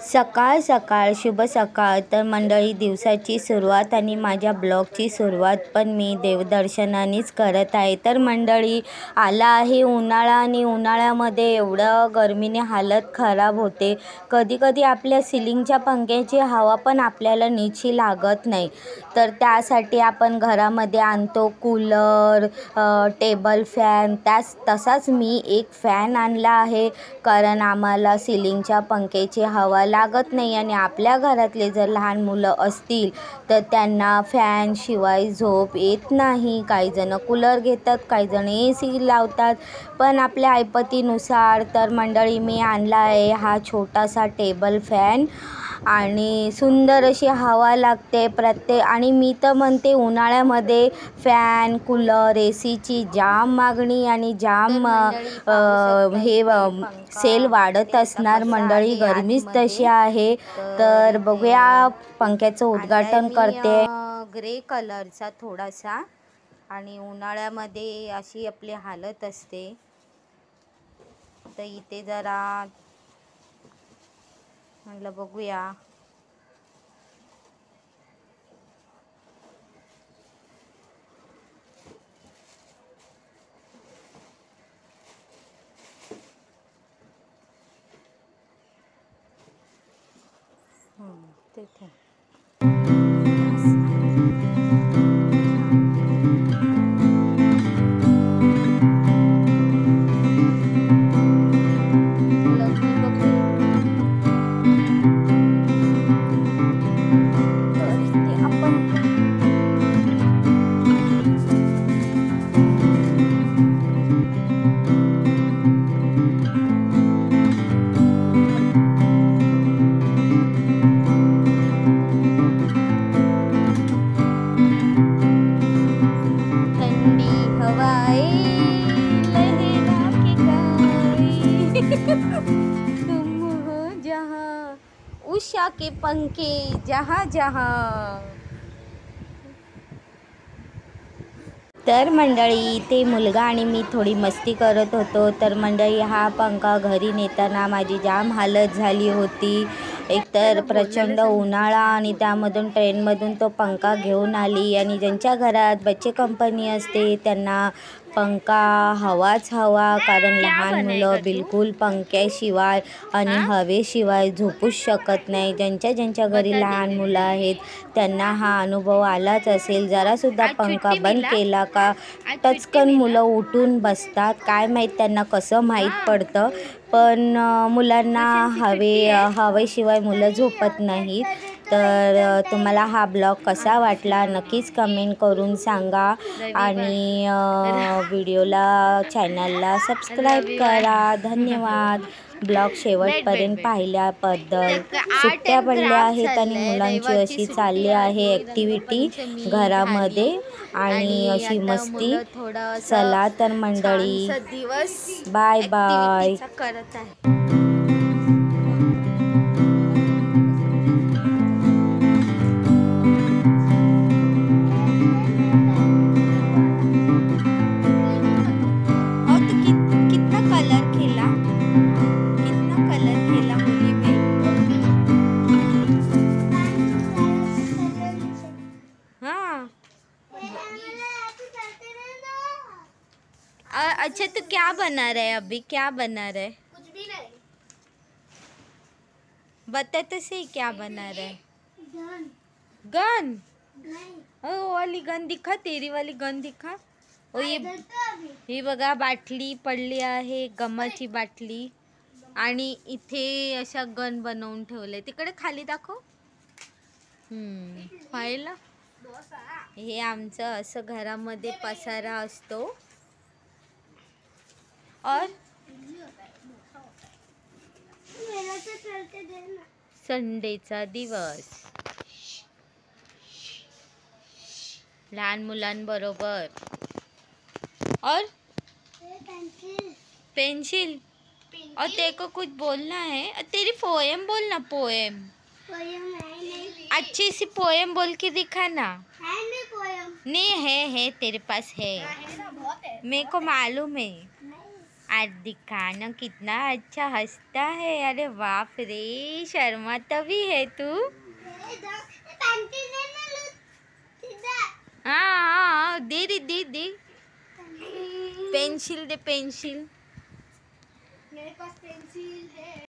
सकाळ सकाळ शुभ सकाळ. तर मंडळी, दिवसाची सुरुवात आणि माझ्या ब्लॉगची सुरुवात पण मी देवदर्शनानेच करत आहे. तर मंडळी, आला आहे उन्हाळा आणि उन्हाळ्यामध्ये एवढं गरमीने हालत खराब होते. कधी कधी आपल्या सिलिंगच्या पंख्याची हवा पण आपल्याला नीटशी लागत नाही. तर त्यासाठी आपण घरामध्ये आणतो कूलर, टेबल फॅन. तसाच मी एक फॅन आणला आहे, कारण आम्हाला सिलिंगच्या पंख्याची हवा लागत नाही आणि आपल्या घरातले जर लहान मुलं असतील तर त्यांना फॅन शिवाय झोप येत नाही. काही जण कूलर घेतात, काही जण AC लावतात, पण आपल्या ऐपतीनुसार. तर मंडळी, मी आणला आहे हा छोटासा टेबल फॅन आणि सुंदर अशी हवा लागते आणि मी तर म्हणते उन्हाळ्यामध्ये फॅन, कूलर, ACची जाम मागणी आणि जाम सेल वाढत असणार मंडळी. गरमीच तशी आहे. तर बघूया, पंख्याचं उद्घाटन करते. ग्रे कलरचा थोडासा, आणि उन्हाळ्यामध्ये अशी आपली हालत असते. तर इथे जरा म्हटलं बघूया. तिथे उषा के पंखे जहाँ जहाँ. तर मंडळी, ते मुलगा आणि मी थोडी मस्ती करत होतो. तर मंडळी, हा पंखा घरी नेताना माझी जाम हालत झाली होती. एकतर प्रचंड उन्हाळा आणि त्यामधून ट्रेनमधून तो पंखा घेऊन आली. आणि ज्यांच्या घरात बच्चे कंपनी असते त्यांना पंखा हवाच हवा, कारण लहान मुलं बिलकुल पंख्याशिवाय आणि हवेशिवाय झोपूच शकत नाही. ज्यांच्या घरी लहान मुलं आहेत त्यांना हा अनुभव आलाच असेल. जरासुद्धा पंखा बंद केला का टचकन मुलं उठून बसतात. काय माहीत त्यांना कसं माहीत पडतं, पण मुलांना हवेशिवाय मुलं झोपत नाहीत. तर तुम्हाला हा ब्लॉग कसा वाटला नक्कीच कमेंट करून सांगा. आणि व्हिडिओला, चॅनलला सबस्क्राईब करा. धन्यवाद ब्लॉग शेवटपर्यंत पाहिल्याबद्दल. सुट्ट्या पडल्या आहेत आणि मुलांची अशी चालली आहे ॲक्टिव्हिटी घरामध्ये आणि अशी मस्ती. चला तर मंडळी, बाय बाय. करत आहे. अच्छा, तो क्या बना रहा है अभी? क्या बना रहा है? कुछ भी नहीं. बता तो सही, क्या बना रहा है? गन. नहीं. ओ वाली गन दिखा, तेरी वाली गन दिखा. ओ ये बघा, बाटली पडली आहे, गमाची बाटली. आणि इथे अशा गन बनवून ठेवले. तिकडे खाली दाखव. पाहिलं? हे आमचं असं घरामध्ये पसारा असतो. और संडेचा दिवस लहान मुलांबरोबर. और पेंसिल. और तेरे को कुछ बोलना है? तेरी पोएम बोलना. पोएम अच्छी सी पोएम बोल के दिखा ना. नहीं है तेरे पास है. मेरे को मालूम है. आज दिखाना कितना अच्छा हंसता है। अरे बाप रे, शर्माता भी है तू। हाँ हाँ, दे दे दे दे। पेंसिल दे, पेंसिल। मेरे पास पेंसिल है।